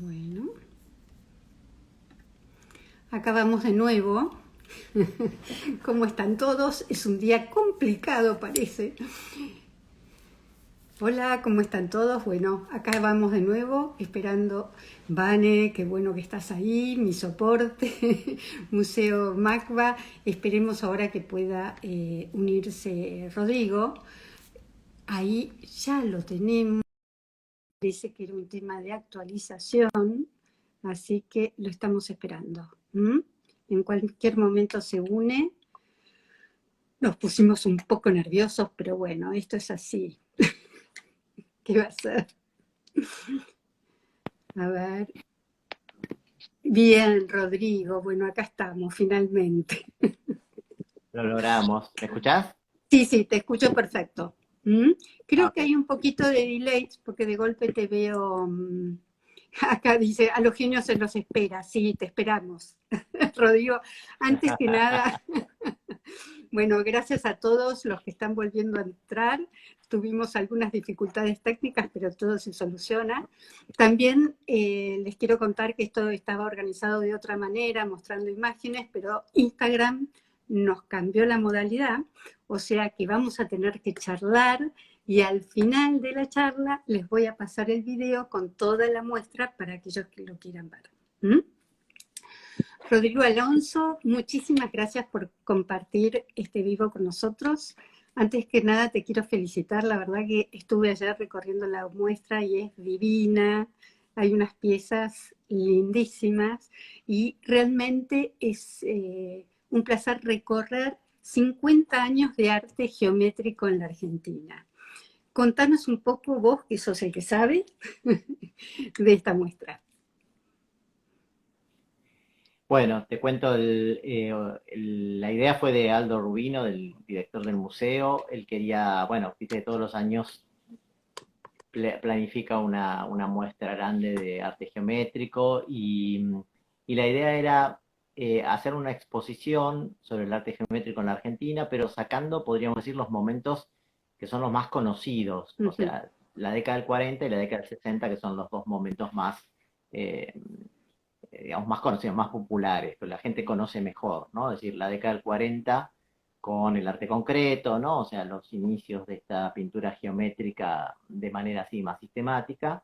Bueno, acá vamos de nuevo. ¿Cómo están todos? Es un día complicado, parece. Hola, ¿cómo están todos? Bueno, acá vamos de nuevo, esperando. Vane, qué bueno que estás ahí, mi soporte, Museo Macba. Esperemos ahora que pueda unirse Rodrigo. Ahí ya lo tenemos. Parece que era un tema de actualización, así que lo estamos esperando. En cualquier momento se une. Nos pusimos un poco nerviosos, pero bueno, esto es así. ¿Qué va a ser? A ver. Bien, Rodrigo. Bueno, acá estamos, finalmente. Lo logramos. ¿Me escuchás? Sí, sí, te escucho perfecto. ¿Mm? Ah, Creo que ok. hay un poquito de delay porque de golpe te veo. Acá dice, a los genios se los espera. Sí, te esperamos. Rodrigo, antes que nada, bueno, gracias a todos los que están volviendo a entrar. Tuvimos algunas dificultades técnicas, pero todo se soluciona. También les quiero contar que esto estaba organizado de otra manera, mostrando imágenes, pero Instagram nos cambió la modalidad, o sea que vamos a tener que charlar y al final de la charla les voy a pasar el video con toda la muestra para aquellos que lo quieran ver. ¿Mm? Rodrigo Alonso, muchísimas gracias por compartir este vivo con nosotros. Antes que nada te quiero felicitar, la verdad que estuve ayer recorriendo la muestra y es divina, hay unas piezas lindísimas y realmente es un placer recorrer 50 años de arte geométrico en la Argentina. Contanos un poco vos, que sos el que sabe, de esta muestra. Bueno, te cuento, la idea fue de Aldo Rubino, del director del museo. Él quería, bueno, viste, todos los años planifica una muestra grande de arte geométrico y la idea era hacer una exposición sobre el arte geométrico en la Argentina, pero sacando, podríamos decir, los momentos que son los más conocidos, Uh o -huh. sea, la década del 40 y la década del 60, que son los dos momentos más, eh, digamos, más conocidos, más populares, que la gente conoce mejor, ¿no? Es decir, la década del 40 con el arte concreto, ¿no? O sea, los inicios de esta pintura geométrica de manera así más sistemática,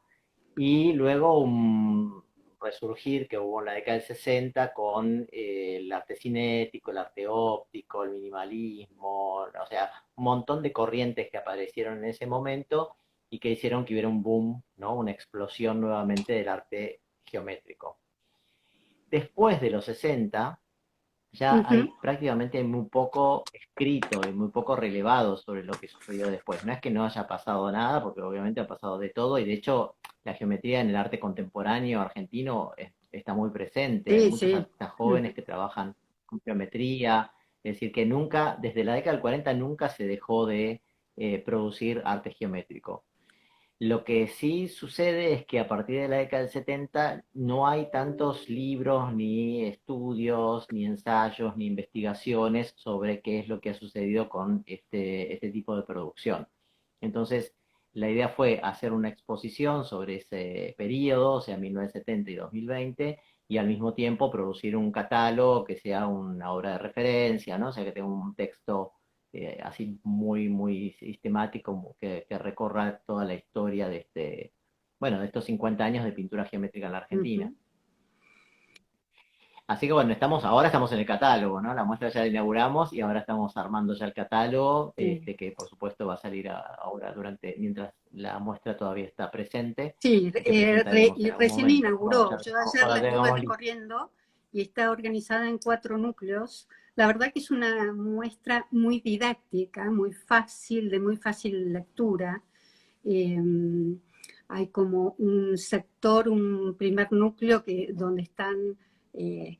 y luego un resurgir que hubo en la década del 60 con el arte cinético, el arte óptico, el minimalismo, o sea, un montón de corrientes que aparecieron en ese momento y que hicieron que hubiera un boom, ¿no? Una explosión nuevamente del arte geométrico. Después de los 60, Uh ya -huh. hay prácticamente muy poco escrito y muy poco relevado sobre lo que sucedió después. No es que no haya pasado nada, porque obviamente ha pasado de todo, y de hecho la geometría en el arte contemporáneo argentino está muy presente. Hay Sí, muchos sí. artistas Uh jóvenes que trabajan con geometría, es decir, que nunca, desde la década del 40 nunca se dejó de producir arte geométrico. Lo que sí sucede es que a partir de la década del 70 no hay tantos libros, ni estudios, ni ensayos, ni investigaciones sobre qué es lo que ha sucedido con este tipo de producción. Entonces, la idea fue hacer una exposición sobre ese periodo, o sea, 1970 y 2020, y al mismo tiempo producir un catálogo que sea una obra de referencia, ¿no? O sea, que tenga un texto así muy sistemático que recorra toda la historia de bueno, de estos 50 años de pintura geométrica en la Argentina. -huh. Así que bueno, ahora estamos en el catálogo, ¿no? La muestra ya la inauguramos y ahora estamos armando ya el catálogo, Sí, que por supuesto va a salir ahora mientras la muestra todavía está presente sí, y que presentaremos en algún recién momento. Bueno, inauguró. ya Yo ayer cuando la estuve tengamos listo. recorriendo y está organizada en 4 núcleos. La verdad que es una muestra muy didáctica, muy fácil, de muy fácil lectura. Eh, Hay como un sector, un primer núcleo donde están eh,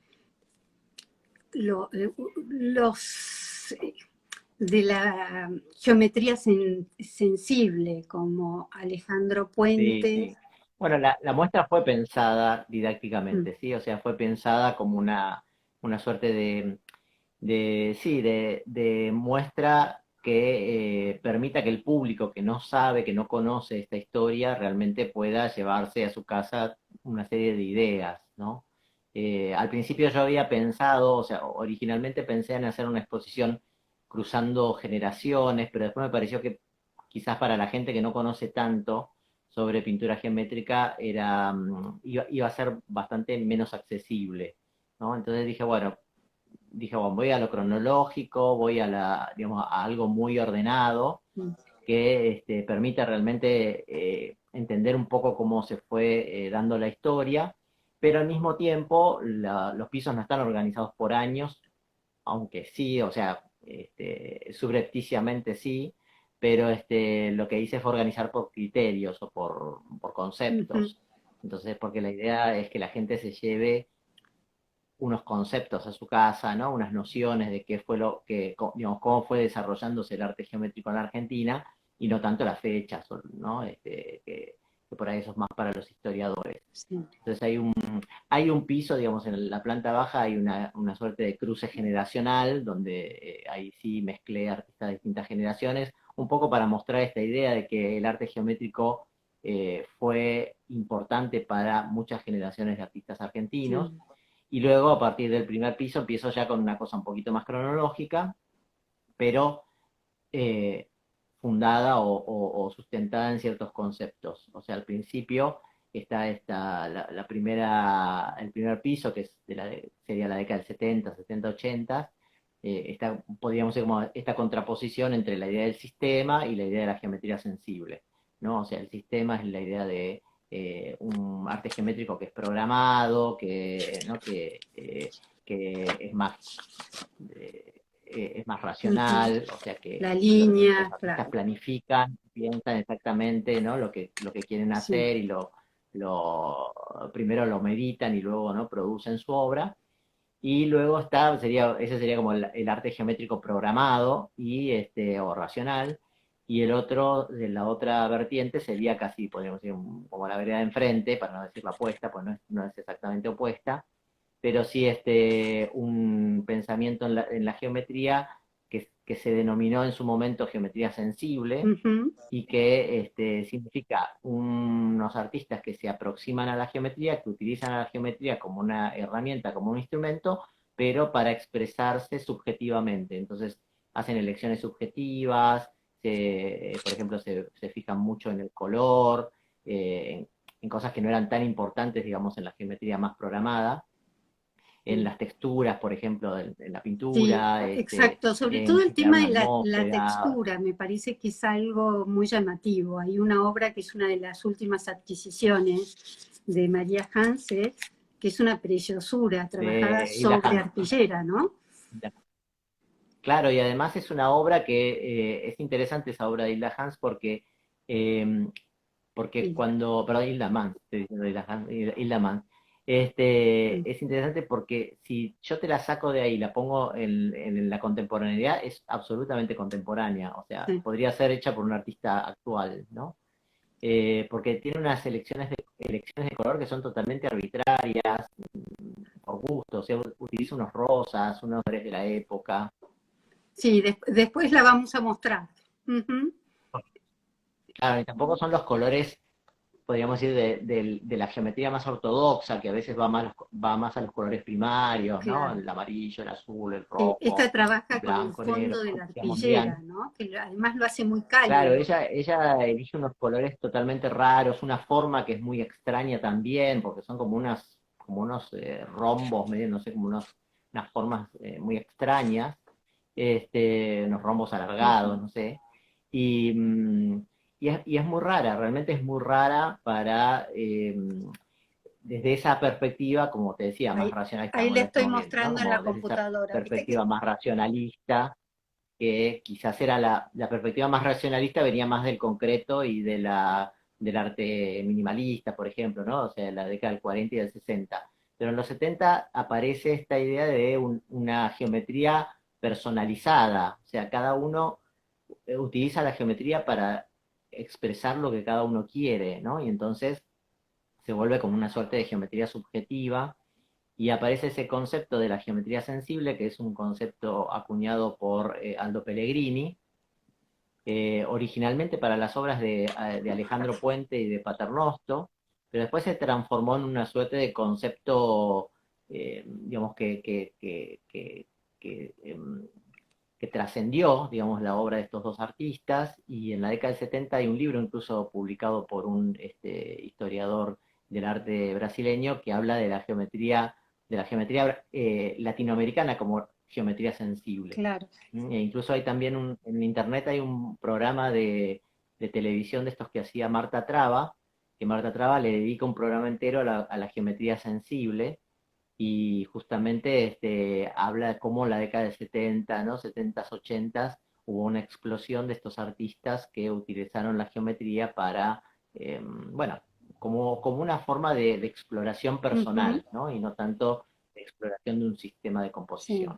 los de la geometría sensible, como Alejandro Sí, Puente. sí. Bueno, la muestra fue pensada Mm, didácticamente, ¿sí? O sea, fue pensada como una suerte sí, de muestra que permita que el público que no sabe, que no conoce esta historia, realmente pueda llevarse a su casa una serie de ideas, ¿no? Al principio yo había pensado, o sea, originalmente pensé en hacer una exposición cruzando generaciones, pero después me pareció que quizás para la gente que no conoce tanto sobre pintura geométrica iba a ser bastante menos accesible, ¿no? Entonces dije, bueno, voy a lo cronológico, voy digamos, a algo muy ordenado, que permita realmente entender un poco cómo se fue dando la historia, pero al mismo tiempo los pisos no están organizados por años, aunque sí, o sea, subrepticiamente sí, pero lo que hice fue organizar por criterios o por Ujú. conceptos. Entonces, porque la idea es que la gente se lleve unos conceptos a su casa, ¿no? Unas nociones de qué fue digamos, cómo fue desarrollándose el arte geométrico en la Argentina, y no tanto las fechas, ¿no? Que por ahí eso es más para los historiadores. Sí. Entonces hay un piso, digamos, en la planta baja hay una suerte de cruce generacional, donde ahí sí mezclé artistas de distintas generaciones, un poco para mostrar esta idea de que el arte geométrico fue importante para muchas generaciones de artistas argentinos. Sí. Y luego, a partir del primer piso, empiezo ya con una cosa un poquito más cronológica, pero eh, fundada o sustentada en ciertos conceptos. O sea, al principio está el primer piso, que es sería la década del 70, 70, 80. Podríamos decir como esta contraposición entre la idea del sistema y la idea de la geometría sensible, ¿no? O sea, el sistema es la idea de un arte geométrico que es programado, ¿no? Que es más Ujú. racional, o sea que La los línea, artistas claro. planifican, piensan exactamente, ¿no? lo que quieren Sí. hacer, y primero lo meditan y luego, ¿no? Producen su obra. Y luego ese sería como el arte geométrico programado o racional. Y el otro, de la otra vertiente, sería casi, podríamos decir, como la vereda de enfrente, para no decir la opuesta, pues no es exactamente opuesta, pero sí un pensamiento en la geometría que se denominó en su momento geometría sensible, Ujú. y que significa unos artistas que se aproximan a la geometría, que utilizan a la geometría como una herramienta, como un instrumento, pero para expresarse subjetivamente. Entonces hacen elecciones subjetivas, por ejemplo, se fijan mucho en el color, en cosas que no eran tan importantes, digamos, en la geometría más programada, en Sí. las texturas, por ejemplo, en la Sí, pintura, exacto. Sobre todo en el generar tema una de la atmósfera. textura, me parece que es algo muy llamativo. Hay una obra que es una de las últimas adquisiciones de María Hansen, que es una preciosura, trabajada De Hilda sobre Hans. arpillera, ¿no? Claro, y además es una obra que es interesante, esa obra de Hilda Hans, eh, porque Sí. perdón, Hilda Mann, estoy diciendo Hilda Hans, Hilda Mann. Sí. Es interesante porque si yo te la saco de ahí, la pongo en la contemporaneidad, es absolutamente contemporánea, o sea, Sí. podría ser hecha por un artista actual, ¿no? Porque tiene unas elecciones de color que son totalmente arbitrarias, por gusto, o sea, utiliza unos rosas, unos colores de la época. Sí, después la vamos a mostrar. Ujú. Claro, y tampoco son los colores, podríamos decir, de la geometría más ortodoxa, que a veces va más a los colores primarios, ¿no? Claro. El amarillo, el azul, el Sí, esta rojo, el trabaja con el blanco, el negro, fondo de como la decía arpillera, Mondrian. ¿no? Que además lo hace muy Claro, cálido. ella elige unos colores totalmente raros, una forma que es muy extraña también, porque son como unos rombos, medio, no sé, unas formas muy extrañas, unos rombos alargados, Ujú. no sé. Y, mm, y es muy rara, realmente es muy rara desde esa perspectiva, como te decía, más Ahí, racionalista, ahí como le lo estoy estamos viendo, ¿no? mostrando en la Como desde esa computadora. Viste que perspectiva más racionalista, que quizás era la perspectiva más racionalista, venía más del concreto y del arte minimalista, por ejemplo, ¿no? O sea, de la década del 40 y del 60. Pero en los 70 aparece esta idea de una geometría personalizada, o sea, cada uno utiliza la geometría para expresar lo que cada uno quiere, ¿no? Y entonces se vuelve como una suerte de geometría subjetiva, y aparece ese concepto de la geometría sensible, que es un concepto acuñado por Aldo Pellegrini, originalmente para las obras de Alejandro Puente y de Paternosto, pero después se transformó en una suerte de concepto, digamos, que trascendió, digamos, la obra de estos dos artistas, y en la década del 70 hay un libro incluso publicado por un historiador del arte brasileño que habla de la geometría latinoamericana como geometría sensible. claro. E incluso hay también en internet hay un programa de televisión de estos que hacía Marta Traba, que Marta Traba le dedica un programa entero a la geometría sensible, y justamente habla de cómo en la década del 70, ¿no? 70s, 80s, hubo una explosión de estos artistas que utilizaron la geometría para, bueno, como una forma de exploración Ujú, personal, ¿no? Y no tanto de exploración de un sistema de sí. composición.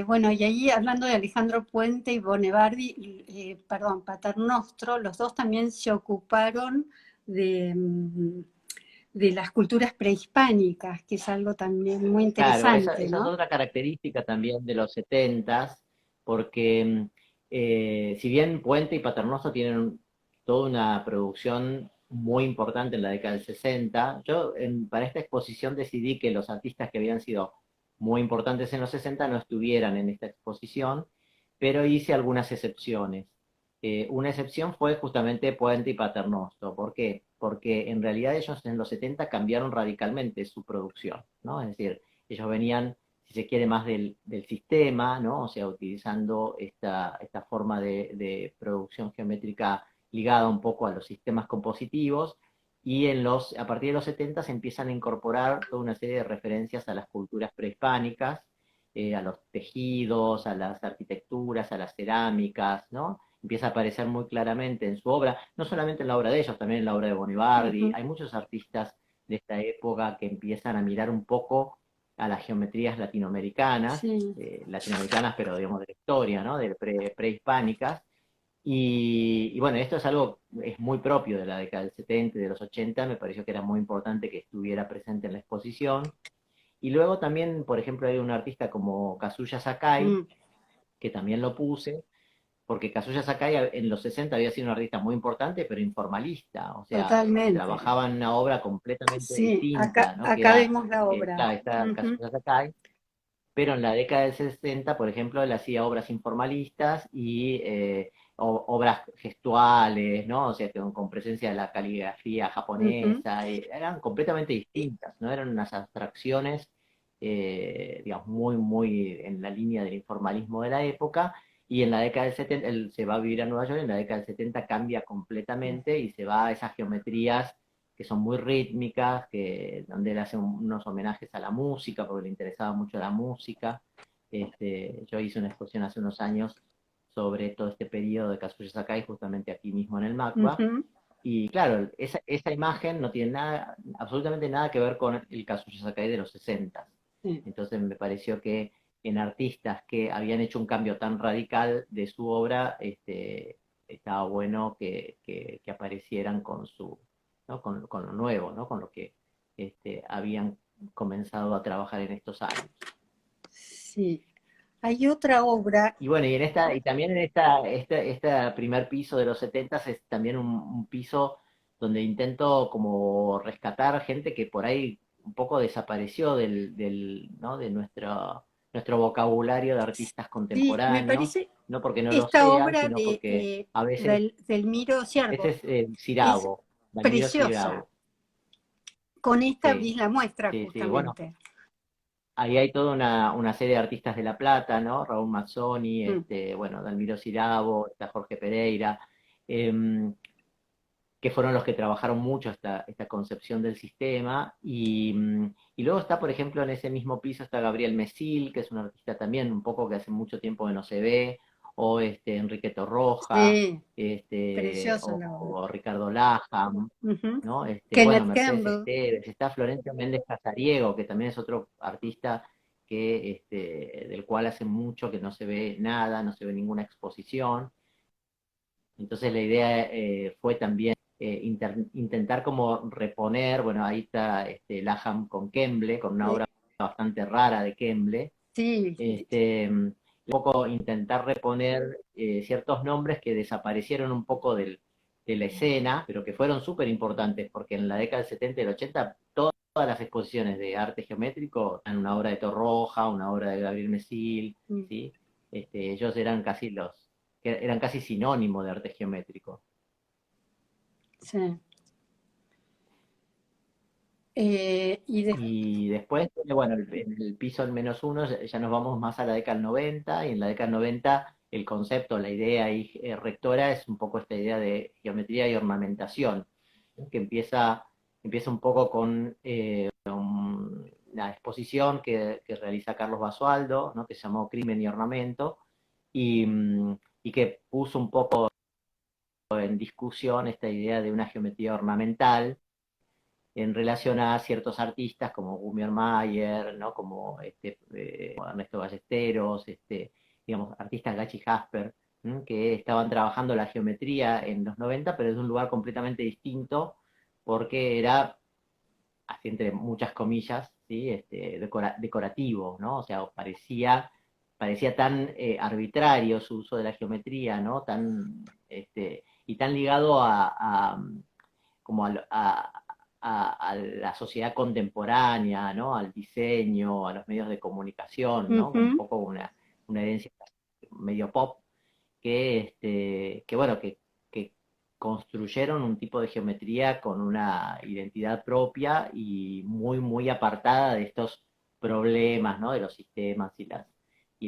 Bueno, y ahí hablando de Alejandro Puente y Bonevardi, perdón, Paternostro, los dos también se ocuparon de, de las culturas prehispánicas, que es algo también muy Claro, interesante, esa es ¿no? otra característica también de los 70s, porque si bien Puente y Paternoster tienen toda una producción muy importante en la década del 60, yo para esta exposición decidí que los artistas que habían sido muy importantes en los 60 no estuvieran en esta exposición, pero hice algunas excepciones. Una excepción fue justamente Puente y Paternoster. ¿Por qué? Porque en realidad ellos en los 70 cambiaron radicalmente su producción, ¿no? Es decir, ellos venían, si se quiere, más del sistema, ¿no? O sea, utilizando esta forma de producción geométrica ligada un poco a los sistemas compositivos, y a partir de los 70 se empiezan a incorporar toda una serie de referencias a las culturas prehispánicas, a los tejidos, a las arquitecturas, a las cerámicas, ¿no? Empieza a aparecer muy claramente en su obra, no solamente en la obra de ellos, también en la obra de Bonivardi. Ujú, Hay muchos artistas de esta época que empiezan a mirar un poco a las geometrías sí. latinoamericanas, pero digamos de la historia, ¿no? Prehispánicas. Y bueno, esto es algo, es muy propio de la década del 70 y de los 80, me pareció que era muy importante que estuviera presente en la exposición. Y luego también, por ejemplo, hay un artista como Kazuya Sakai, Mm, que también lo puse, porque Kazuya Sakai en los 60 había sido un artista muy importante, pero informalista, o sea, totalmente. trabajaba en una obra completamente Sí, distinta, ¿no? Que acá era, vemos la obra. claro, está Ujú, Kazuya Sakai, pero en la década del 60, por ejemplo, él hacía obras informalistas y obras gestuales, ¿no? O sea, con presencia de la caligrafía ujú, japonesa, eran completamente distintas, ¿no? Eran unas abstracciones, digamos, muy en la línea del informalismo de la época, y en la década del 70, él se va a vivir a Nueva York, en la década del 70 cambia completamente y se va a esas geometrías que son muy rítmicas, donde él hace unos homenajes a la música, porque le interesaba mucho la música. Yo hice una exposición hace unos años sobre todo este periodo de Kazuya Sakai, justamente aquí mismo en el MACBA, ujú, y claro, esa imagen no tiene nada, absolutamente nada que ver con el Kazuya Sakai de los 60. sí. Entonces me pareció que en artistas que habían hecho un cambio tan radical de su obra, estaba bueno que aparecieran con ¿no? Con lo nuevo, ¿no? Con lo que habían comenzado a trabajar en estos años. Sí. Hay otra obra. Y bueno, y también en este primer piso de los 70 es también un piso donde intento como rescatar gente que por ahí un poco desapareció ¿no? de nuestro vocabulario de artistas Sí, me contemporáneos, parece no porque no lo esta sean, obra sino de porque a veces, Delmiro este Ciervo es es Cirabo, Dalmiro preciosa. Cirabo, Con esta sí, abrís la muestra sí, bueno, justamente. ahí hay toda una serie de artistas de La Plata, ¿no? Raúl Mazzoni, Mm, bueno, Dalmiro Sirabo, está Jorge Pereira, em, que fueron los que trabajaron mucho esta concepción del sistema. Y luego está, por ejemplo, en ese mismo piso está Gabriel Mesil, que es un artista también un poco que hace mucho tiempo que no se ve, o Enrique Torroja, sí, preciosa la obra. o Ricardo Lajam, Ujú. ¿no? Bueno, Kenneth Mercedes Campbell. Esteves, está Florencio Méndez Casariego, que también es otro artista del cual hace mucho que no se ve nada, no se ve ninguna exposición. Entonces la idea fue también intentar como reponer, bueno, ahí está Laham con Kemble, con una eh, obra bastante rara de Kemble, sí, un poco intentar reponer ciertos nombres que desaparecieron un poco de la escena, pero que fueron súper importantes, porque en la década del 70 y el 80 todas las exposiciones de arte geométrico, en una obra de Torroja, una obra de Gabriel Mesil, mm, ¿sí? Ellos eran casi eran casi sinónimo de arte geométrico. sí. Y Y después, bueno, en el piso al -1 ya nos vamos más a la década del 90, y en la década del 90 el concepto, la idea ahí, rectora es un poco esta idea de geometría y ornamentación, ¿no? Que empieza un poco con una exposición que realiza Carlos Basualdo, ¿no? Que se llamó Crimen y Ornamento, y que puso un poco en discusión esta idea de una geometría ornamental en relación a ciertos artistas como Gumier Mayer, ¿no? Como Ernesto Ballesteros, digamos, artistas Gachi Jasper, ¿m? Que estaban trabajando la geometría en los 90, pero desde un lugar completamente distinto, porque era, así entre muchas comillas, ¿sí? Decorativo, ¿no? O sea, parecía tan arbitrario su uso de la geometría, ¿no? Y tan ligado como a la sociedad contemporánea, ¿no? Al diseño, a los medios de comunicación, ¿no? Un ujú, poco una herencia medio pop, que bueno, que construyeron un tipo de geometría con una identidad propia y muy, muy apartada de estos problemas, ¿no? De los sistemas y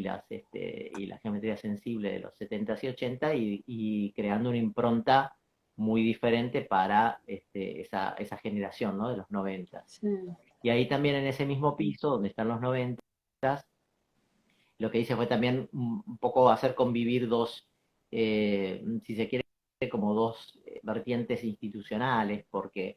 la geometría sensible de los 70s y 80 y creando una impronta muy diferente para esa generación, ¿no? De los 90. sí. Y ahí también en ese mismo piso, donde están los 90, lo que hice fue también un poco hacer convivir si se quiere, como dos vertientes institucionales, porque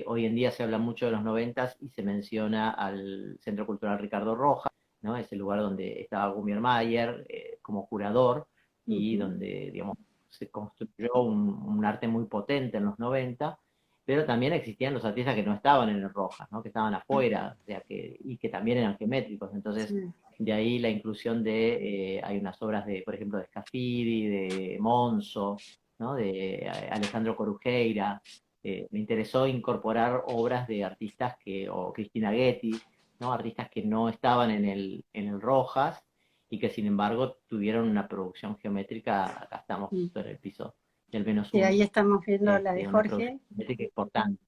hoy en día se habla mucho de los 90 y se menciona al Centro Cultural Ricardo Rojas, ¿no? Es el lugar donde estaba Gumier Mayer como curador y Ujú. donde, digamos, se construyó un arte muy potente en los 90, pero también existían los artistas que no estaban en el Rojas, ¿no? Que estaban afuera, o sea, y que también eran geométricos. Entonces, Sí. de ahí la inclusión hay unas obras de, por ejemplo, de Scafidi, de Monzo, ¿no? De Alejandro Corujeira. Me interesó incorporar obras de artistas o Cristina Getty, ¿no? Artistas que no estaban en el Rojas y que sin embargo tuvieron una producción geométrica. Acá estamos Mm. justo en el piso del menos Y ahí uno, estamos viendo la de una producción Jorge. geométrica importante,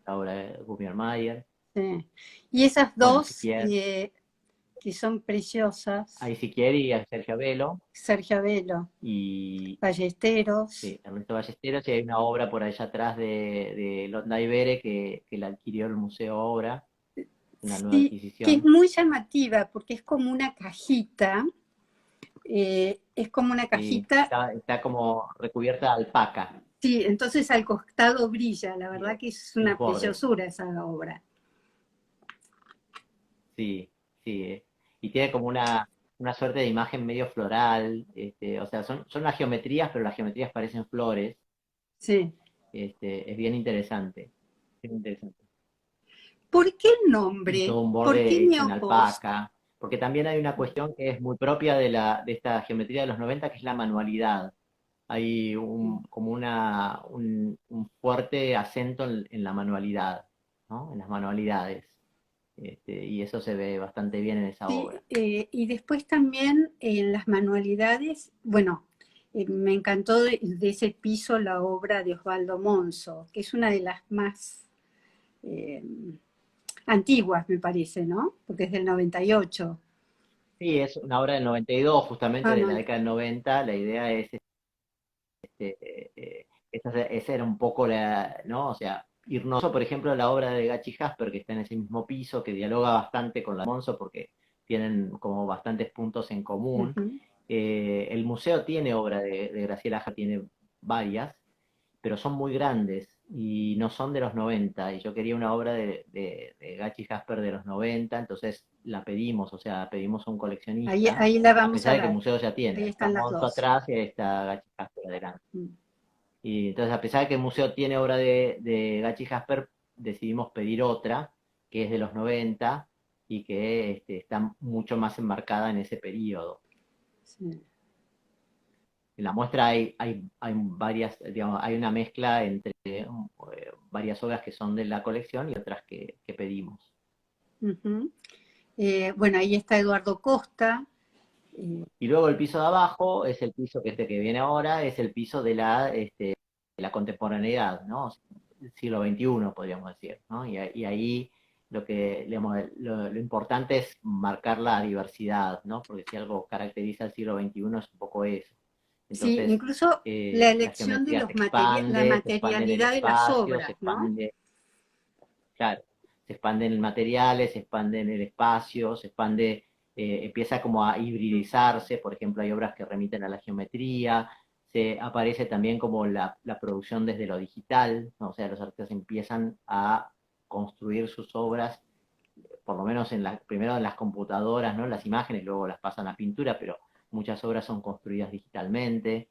la obra de Gumier Mayer, Sí. Y esas bueno, dos Siquier, que son preciosas, ahí Siquier y a Sergio Abelo, Sergio Abelo, y Ballesteros. sí, Ernesto Ballesteros, y hay una obra por allá atrás de Londa Ibere que la adquirió el Museo Obra, una nueva Sí, que es adquisición. muy llamativa porque es como una cajita, es como una Sí, cajita, está como recubierta de alpaca, sí, entonces al costado brilla, la sí, verdad que es los una bordes. preciosura esa obra. Sí, sí. Y tiene como una suerte de imagen medio floral, o sea, son las geometrías, pero las geometrías parecen flores. Sí. Es bien interesante. Bien interesante. ¿Por qué el Y nombre? todo un ¿Por qué borde hecho en Neopost? alpaca, porque también hay una cuestión que es muy propia de esta geometría de los 90, que es la manualidad. Hay como un fuerte acento en la manualidad, ¿no? En las manualidades. Y eso se ve bastante bien en esa Sí, obra. y después también en las manualidades, bueno, me encantó de ese piso la obra de Osvaldo Monzo, que es una de las más eh, antiguas, me parece, ¿no? Porque es del 98. Sí, es una obra del 92, justamente Ah, de no, la década del 90. La idea es, esa era un poco ¿no? O sea, irnos, por ejemplo, la obra de Gachi Jasper, que está en ese mismo piso, que dialoga bastante con la de Monzo, porque tienen como bastantes puntos en común. ujú. El museo tiene obra de Graciela Aja, tiene varias, pero son muy grandes y no son de los 90. Y yo quería una obra de Gachi Jasper de los 90, entonces la pedimos, o sea, pedimos a un Ahí, coleccionista, ahí la a vamos pesar a de que el ver. museo ya tiene. Ahí Está están las Monzo dos. atrás y ahí está Gachi Jasper adelante. Mm. Y entonces, a pesar de que el museo tiene obra de Gachi Jasper, decidimos pedir otra, que es de los 90 y que está mucho más enmarcada en ese periodo. Sí. En la muestra hay varias, digamos, hay una mezcla entre varias obras que son de la colección y otras que pedimos. Ujú. Bueno, ahí está Eduardo Costa. Y luego el piso de abajo es el piso que este que viene ahora, es el piso de la contemporaneidad, ¿no? El siglo XXI, podríamos decir, ¿no? Y ahí lo que, digamos, lo importante es marcar la diversidad, ¿no? Porque si algo caracteriza al siglo XXI es un poco eso. Sí, Entonces, incluso la la elección de geometría los la se expande en el materialidad de las espacio, se obras, ¿no? expande, claro, se expanden en materiales, se expande en el espacio, se expande, empieza como a Mm. hibridizarse, por ejemplo, hay obras que remiten a la geometría, se aparece también como la producción desde lo digital, ¿no? O sea, los artistas empiezan a construir sus obras, por lo menos primero en las computadoras, ¿no? Las imágenes, luego las pasan a pintura, pero muchas obras son construidas digitalmente.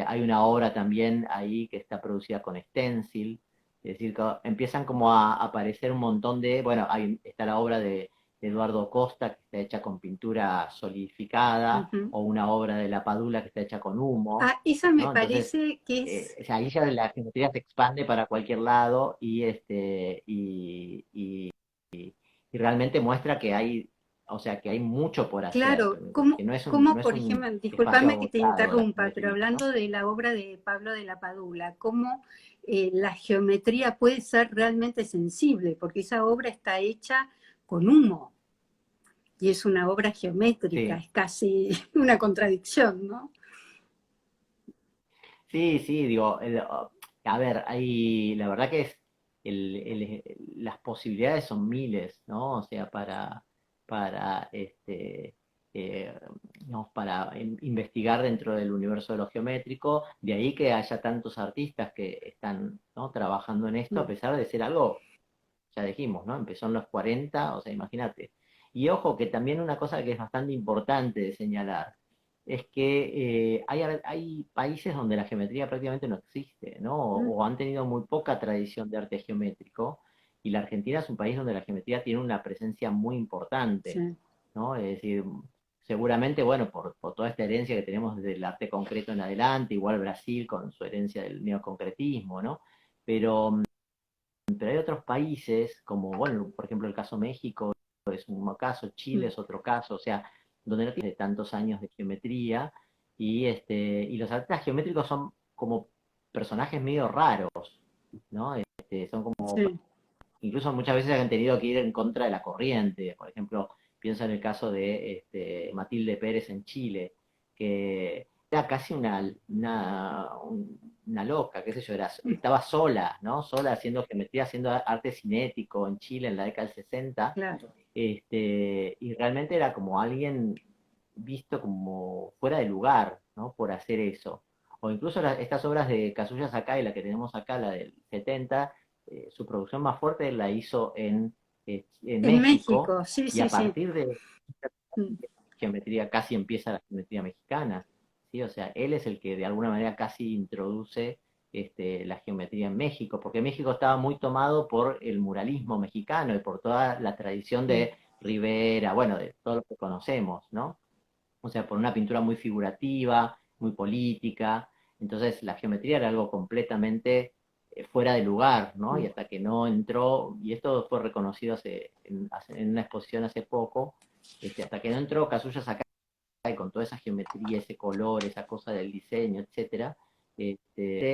Hay una obra también ahí que está producida con stencil, es decir, que empiezan como a aparecer un montón bueno, está la obra de Eduardo Costa, que está hecha con pintura solidificada, Ujú. o una obra de La Padula que está hecha con humo, Ah, esa me ¿no? Entonces, parece que es, o sea, ahí ya la geometría se expande para cualquier lado y realmente muestra que hay, o sea, que hay mucho por hacer, claro, que no es como no es por un ejemplo, espacio discúlpame que te agotado la interrumpa, pero geometría, ¿no? hablando de la obra de Pablo de la Padula, cómo la geometría puede ser realmente sensible, porque esa obra está hecha con humo y es una obra geométrica, Sí, es casi una contradicción, ¿no? sí, sí, digo, a ver, la verdad que las posibilidades son miles, ¿no? O sea, para, eh, digamos, para investigar dentro del universo de lo geométrico, de ahí que haya tantos artistas que están, ¿no? trabajando en esto, a Mm. pesar de ser algo, ya dijimos, ¿no? Empezó en los 40, o sea, imagínate. Y ojo que también una cosa que es bastante importante de señalar es que hay países donde la geometría prácticamente no existe, ¿no? Mm. O han tenido muy poca tradición de arte geométrico, y la Argentina es un país donde la geometría tiene una presencia muy importante, Sí. ¿no? Es decir, seguramente, bueno, por toda esta herencia que tenemos desde el arte concreto en adelante, igual Brasil con su herencia del neoconcretismo, ¿no? Pero hay otros países, como, bueno, por ejemplo, el caso México es un caso, Chile Mm. es otro caso, o sea, donde no tiene tantos años de geometría, y los artistas geométricos son como personajes medio raros, ¿no? Son como, Sí. incluso muchas veces han tenido que ir en contra de la corriente. Por ejemplo, pienso en el caso de Matilde Pérez en Chile, que era casi una loca, qué sé yo, estaba sola, ¿no? Sola haciendo geometría, haciendo arte cinético en Chile en la década del 60, Claro. y realmente era como alguien visto como fuera de lugar, ¿no? Por hacer eso. O incluso estas obras de Kazuya Sakai, la que tenemos acá, la del 70, su producción más fuerte la hizo en En México, México, sí, y sí, a sí. partir de Mm. geometría casi empieza la geometría mexicana, ¿sí? O sea, él es el que de alguna manera casi introduce la geometría en México, porque México estaba muy tomado por el muralismo mexicano y por toda la tradición Sí. de Rivera, bueno, de todo lo que conocemos, ¿no? O sea, por una pintura muy figurativa, muy política. Entonces la geometría era algo completamente fuera de lugar, ¿no? Y Mm. hasta que no entró, y esto fue reconocido en una exposición hace poco, hasta que no entró Kazuya Sakai con toda esa geometría, ese color, esa cosa del diseño, etcétera,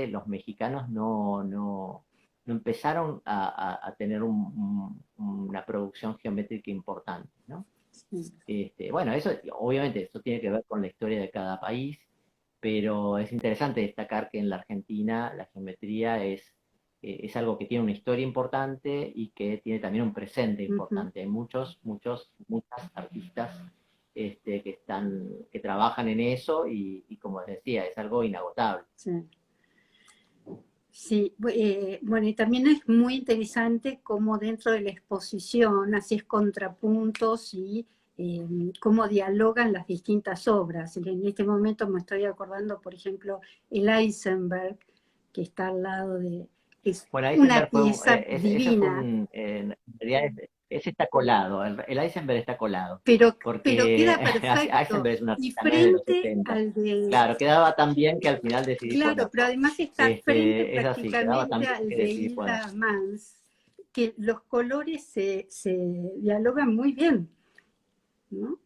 los mexicanos no empezaron a tener una producción geométrica importante, ¿no? Sí. Bueno, eso obviamente eso tiene que ver con la historia de cada país, pero es interesante destacar que en la Argentina la geometría es algo que tiene una historia importante y que tiene también un presente Ujú. importante. Hay muchas artistas que trabajan en eso y como decía, es algo inagotable. Sí. Sí, bueno, y también es muy interesante cómo dentro de la exposición haces contrapuntos y cómo dialogan las distintas obras. En este momento me estoy acordando, por ejemplo, el Eisenberg, que está al lado de... Es Bueno, una Eisenberg pieza ese fue divina. en realidad ese está colado, el Eisenberg está colado, pero porque queda perfecto. Eisenberg es un Y artista no es de los frente 70. al de, Claro, quedaba tan bien que al final decidí claro, pero ponerlo. además está frente Es así, quedaba tan prácticamente bien al que de decidí ponerlo. Hilda Mans, que los colores se dialogan muy bien, ¿no?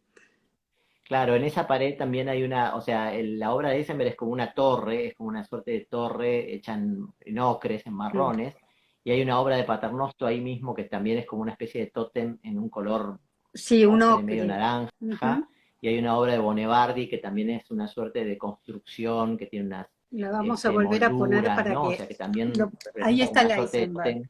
Claro, en esa pared también hay una, o sea, la obra de Eisenberg es como una torre, es como una suerte de torre hecha en ocres, en Mm. marrones, y hay una obra de Paternoster ahí mismo que también es como una especie de tótem en un color Sí, un ocre medio ocre. naranja, Ujú. y hay una obra de Bonevardi que también es una suerte de construcción, que tiene unas La vamos a volver a poner molduras, para ¿no? O que sea, que también ahí representa como está una el suerte de Eisenberg. tótem.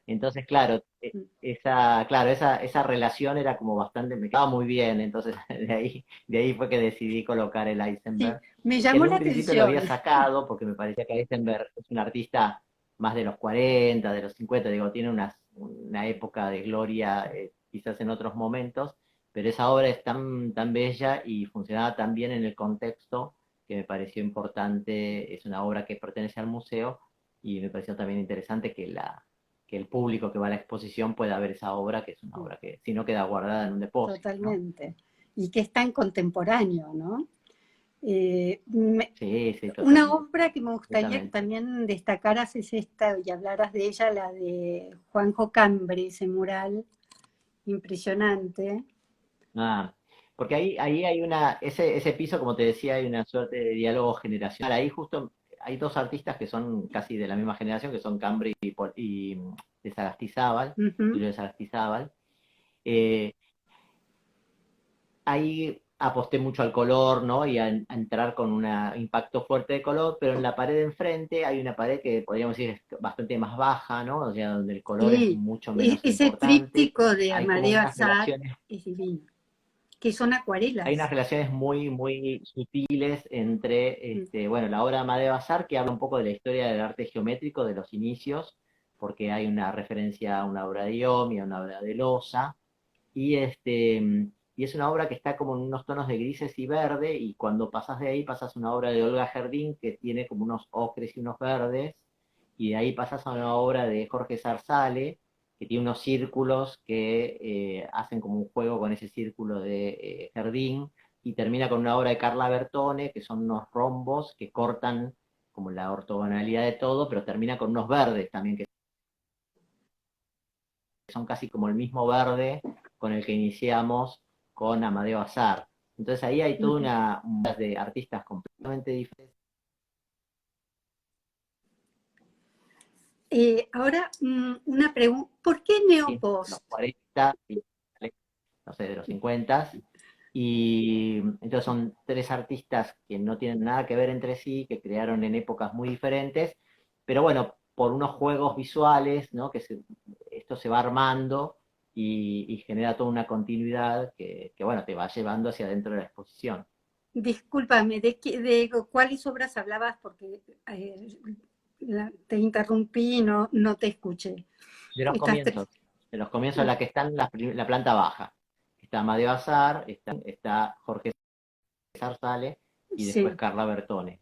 Entonces, claro, Mm. esa relación era como bastante, me quedaba muy bien, entonces de ahí fue que decidí colocar el Sí, Eisenberg, me que en llamó la un principio lo había atención. sacado porque me parecía que Eisenberg es un artista más de los 40, de los 50, digo, tiene una época de gloria, quizás en otros momentos, pero esa obra es tan bella y funcionaba tan bien en el contexto que me pareció importante, es una obra que pertenece al museo y me pareció también interesante que el público que va a la exposición pueda ver esa obra, que es una obra que si no queda guardada en un depósito, ¿no? Totalmente. Y que es tan contemporáneo, ¿no? Eh, me- Sí, sí, una totalmente, obra que me gustaría que completamente. también destacaras es esta, y hablaras de ella, la de Juanjo Cambre, ese mural impresionante. Ah, porque ahí hay ese piso, como te decía, hay una suerte de diálogo generacional. Ahí justo hay dos artistas que son casi de la misma generación, que son Cambri y de Sagastizábal, Ujú. Julio de Sagastizábal. Eh, Ahí aposté mucho al color, ¿no? Y a entrar con un impacto fuerte de color, pero en la pared de enfrente hay una pared que podríamos decir es bastante más baja, ¿no? O sea, donde el color es Sí, mucho menos ese importante. tríptico de Hay como Amadeo Azar es divino, que son hay unas acuarelas. relaciones muy sutiles entre, Mm. bueno, la obra de Amadeo Azar, que habla un poco de la historia del arte geométrico, de los inicios, porque hay una referencia a una obra de Iomi, a una obra de Loza, y, y es una obra que está como en unos tonos de grises y verde, y cuando pasas de ahí pasas a una obra de Olga Jardín que tiene como unos ocres y unos verdes, y de ahí pasas a una obra de Jorge Zarzale, que tiene unos círculos que hacen como un juego con ese círculo de Jardín, y termina con una obra de Carla Bertone, que son unos rombos que cortan como la ortogonalidad de todo, pero termina con unos verdes también, que son casi como el mismo verde con el que iniciamos con Amadeo Azar. Entonces ahí hay toda Ujú. una de artistas completamente diferentes, Ahora, una pregunta, ¿por qué de los neopost? 40 y no sé, de los 50, y entonces son tres artistas que no tienen nada que ver entre sí, que crearon en épocas muy diferentes, pero bueno, por unos juegos visuales, ¿no? Esto se va armando y genera toda una continuidad bueno, te va llevando hacia adentro de la exposición. Discúlpame, de cuáles obras hablabas? Porque te interrumpí y no te escuché. De los Estas tres. comienzos, la que está en la planta baja. Está Amadeo Azar, está Jorge Zarzale y después Sí. Carla Bertone.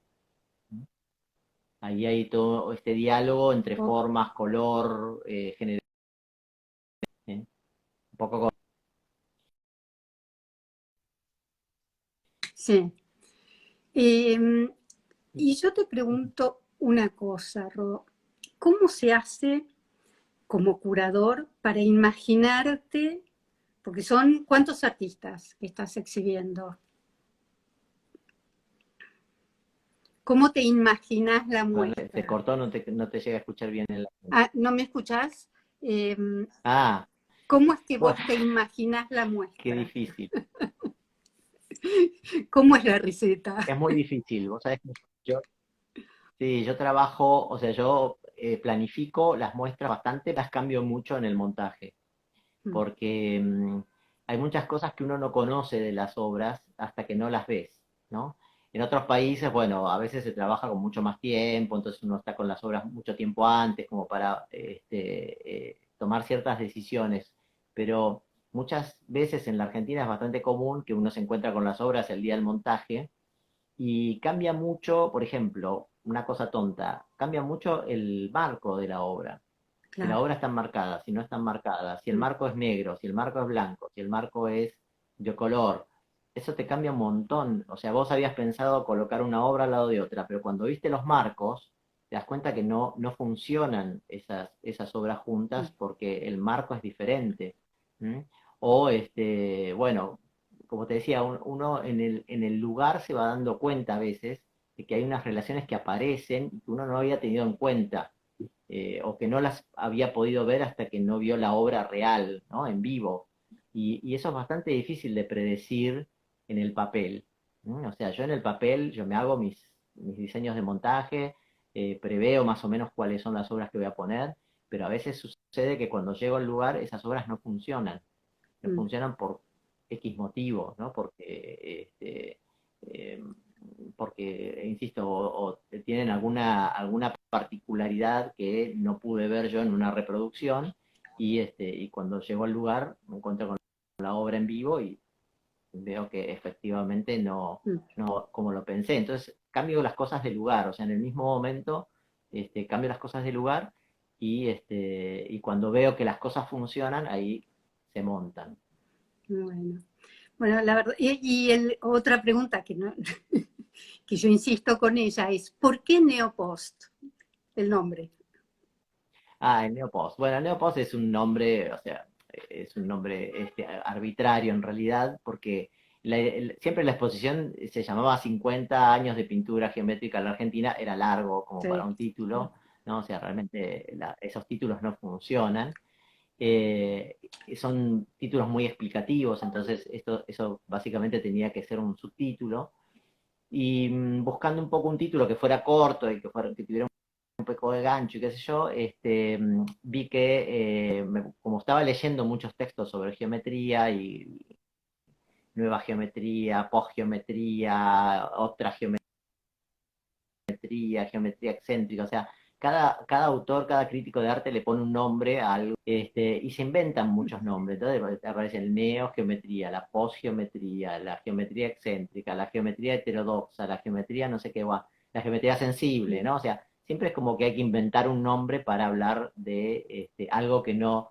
Ahí hay todo este diálogo entre Oh, formas, color, género, ¿eh? Un poco sí. Eh, y yo te pregunto una cosa, Ro. ¿Cómo se hace como curador para imaginarte, porque son cuántos artistas que estás exhibiendo? ¿Cómo te imaginas la se muestra? cortó, no te llega a escuchar bien el... Ah, ¿no me escuchás? Eh, Ah, ¿Cómo es que bueno, vos te imaginás la qué muestra? difícil. ¿Cómo es la receta? Es muy difícil. Vos sabés que yo, sí, yo trabajo, o sea, yo planifico las muestras bastante, las cambio mucho en el montaje, porque hay muchas cosas que uno no conoce de las obras hasta que no las ves, ¿no? En otros países, bueno, a veces se trabaja con mucho más tiempo, entonces uno está con las obras mucho tiempo antes, como para tomar ciertas decisiones, pero muchas veces en la Argentina es bastante común que uno se encuentra con las obras el día del montaje y cambia mucho, por ejemplo, una cosa tonta, cambia mucho el marco de la obra. Si la claro. obra está marcada, si no está marcada, si el Mm, marco es negro, si el marco es blanco, si el marco es de color, eso te cambia un montón. O sea, vos habías pensado colocar una obra al lado de otra, pero cuando viste los marcos, te das cuenta que no funcionan esas obras mm, juntas porque el marco es diferente. ¿M? O, bueno, como te decía, uno en el lugar se va dando cuenta a veces de que hay unas relaciones que aparecen y que uno no había tenido en cuenta, o que no las había podido ver hasta que no vio la obra real, ¿no? En vivo. Y eso es bastante difícil de predecir en el papel. ¿No? O sea, yo en el papel, yo me hago mis diseños de montaje, preveo más o menos cuáles son las obras que voy a poner, pero a veces sucede que cuando llego al lugar esas obras no funcionan. No mm, funcionan por X motivos, ¿no? Eh, porque, insisto, o tienen alguna particularidad que no pude ver yo en una reproducción, y cuando llego al lugar me encuentro con la obra en vivo y veo que efectivamente mm. no como lo pensé. Entonces cambio las cosas de lugar, o sea, en el mismo momento cambio las cosas de lugar y cuando veo que las cosas funcionan, ahí se montan. Bueno, bueno, la verdad, otra pregunta que, no, que yo insisto con ella es, ¿por qué Neopost? El nombre. Ah, el Neopost. Bueno, el Neopost es un nombre, o sea, es un nombre arbitrario en realidad, porque siempre la exposición se llamaba 50 años de pintura geométrica en la Argentina, era largo como para Sí. un título, ¿no? O sea, realmente esos títulos no funcionan. Son títulos muy explicativos, entonces eso básicamente tenía que ser un subtítulo. Y buscando un poco un título que fuera corto y que tuviera un poco de gancho y qué sé yo, vi que como estaba leyendo muchos textos sobre geometría y nueva geometría, posgeometría, otra geometría excéntrica, o sea, cada autor, cada crítico de arte le pone un nombre a algo, y se inventan muchos nombres. Entonces aparece el neogeometría, la posgeometría, la geometría excéntrica, la geometría heterodoxa, la geometría no sé qué va, la geometría sensible, ¿no? O sea, siempre es como que hay que inventar un nombre para hablar de algo que no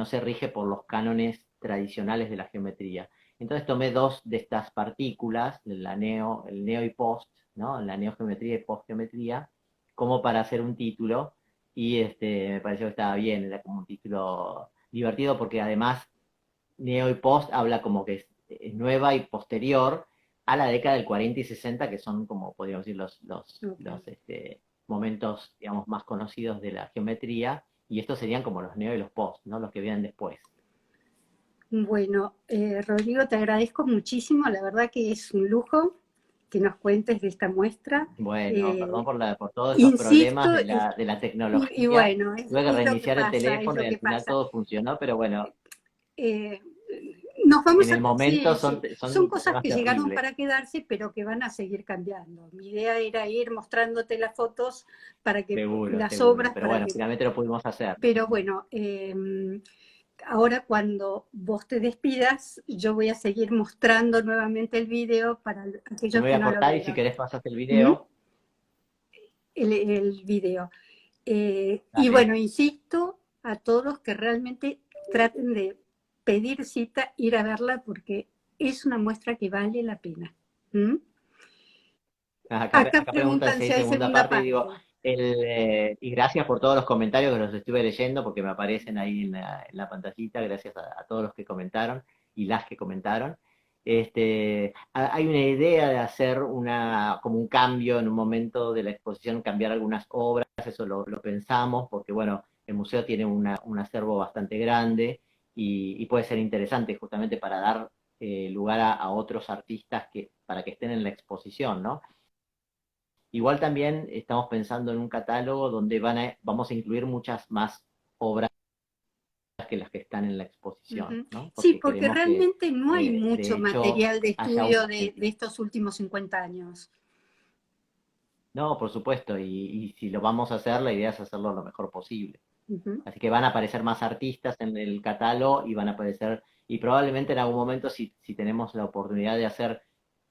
se rige por los cánones tradicionales de la geometría. Entonces tomé dos de estas partículas, el neo y post, ¿no? La neogeometría y postgeometría, como para hacer un título, y me pareció que estaba bien, era como un título divertido porque además neo y post habla como que es nueva y posterior a la década del 40 y 60, que son como podríamos decir Ok. momentos, digamos, más conocidos de la geometría, y estos serían como los neo y los post, ¿no? Los que vienen después. Bueno, Rodrigo, te agradezco muchísimo. La verdad que es un lujo que nos cuentes de esta muestra. Bueno, perdón Eh, por todos estos problemas insisto, de la y tecnología. bueno, Tuve que es lo que reiniciar el pasa, es teléfono lo y al que final pasa. todo funcionó, pero bueno, Eh, nos en vamos el a, momento sí, son, sí, son son cosas temas que llegaron terribles. para quedarse, pero que van a seguir cambiando. Mi idea era ir mostrándote las fotos para que Seguro, las seguro. obras, Pero para bueno, que, finalmente lo pudimos hacer. pero bueno, ahora cuando vos te despidas, yo voy a seguir mostrando nuevamente el video para Yo aquellos me voy que a no lo cortar y si vieron. querés pasas el ¿Mm? video. El video. Y Dale. bueno, insisto a todos que realmente traten de pedir cita, ir a verla, porque es una muestra que vale la pena. ¿Mm? Acá, Acá acá preguntan preguntan si si hay hay segunda segunda parte y digo, parte. y gracias por todos los comentarios que los estuve leyendo porque me aparecen ahí en la pantallita, gracias a todos los que comentaron y las que comentaron. Hay una idea de hacer como un cambio en un momento de la exposición, cambiar algunas obras, eso lo pensamos porque bueno, el museo tiene un acervo bastante grande y puede ser interesante justamente para dar lugar a otros artistas para que estén en la exposición, ¿no? Igual también estamos pensando en un catálogo donde vamos a incluir muchas más obras que las que están en la exposición, Ujú. ¿no? Sí, Porque porque queremos que, realmente no hay de mucho hecho, material de haya un... estudio de estos últimos 50 años. No, por supuesto, y si lo vamos a hacer, la idea es hacerlo lo mejor posible. Ujú. Así que van a aparecer más artistas en el catálogo y van a aparecer, y probablemente en algún momento, si tenemos la oportunidad de hacer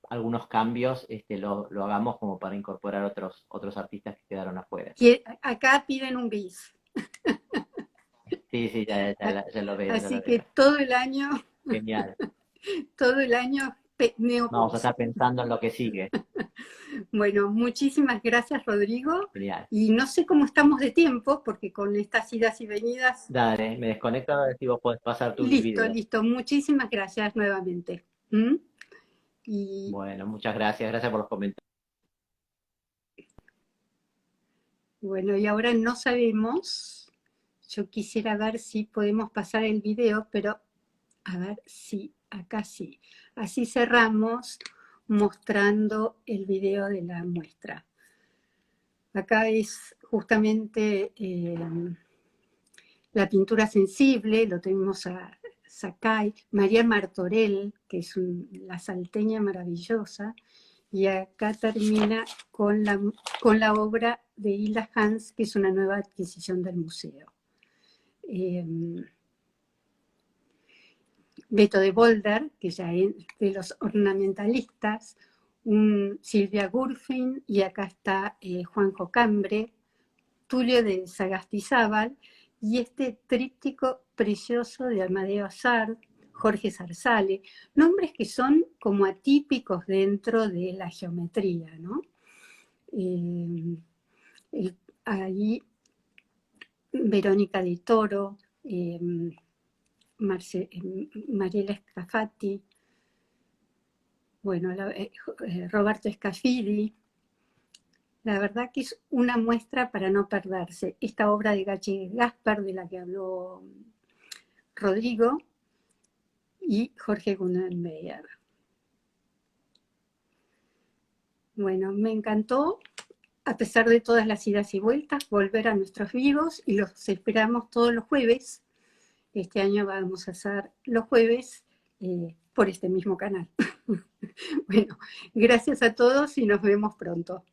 algunos cambios, lo hagamos como para incorporar otros artistas que quedaron afuera. Y acá piden un bis. Sí, sí, ya lo veo, ya Así lo que veo. Genial. todo el año Vamos a Neopause. estar pensando en lo que sigue. Bueno, muchísimas gracias, Rodrigo. Genial. Y no sé cómo estamos de tiempo, porque con estas idas y venidas, Dale, me desconecto a ver si vos podés pasar tu listo, video. listo. Muchísimas gracias nuevamente. ¿Mm? Y Bueno, muchas gracias, gracias por los comentarios. bueno, y ahora no sabemos, yo quisiera ver si podemos pasar el video, pero a ver si acá sí. Así cerramos mostrando el video de la muestra. Acá es justamente la pintura sensible, lo tenemos a Sakai, María Martorell, que es la salteña maravillosa, y acá termina con la obra de Hilda Hans, que es una nueva adquisición del museo. Beto de Bolder, que ya es de los ornamentalistas, Silvia Gurfin, y acá está Juanjo Cambre, Tulio de Sagastizábal, y este tríptico precioso de Amadeo Sard, Jorge Zarzale, nombres que son como atípicos dentro de la geometría, ¿no? Ahí Verónica de Toro, Mariela Scafati, bueno, Roberto Scafidi. La verdad que es una muestra para no perderse. Esta obra de Gachi Gaspar, de la que habló Rodrigo, y Jorge Gunenmeyer. Bueno, me encantó, a pesar de todas las idas y vueltas, volver a nuestros vivos y los esperamos todos los jueves. Este año vamos a hacer los jueves por este mismo canal. Bueno, gracias a todos y nos vemos pronto.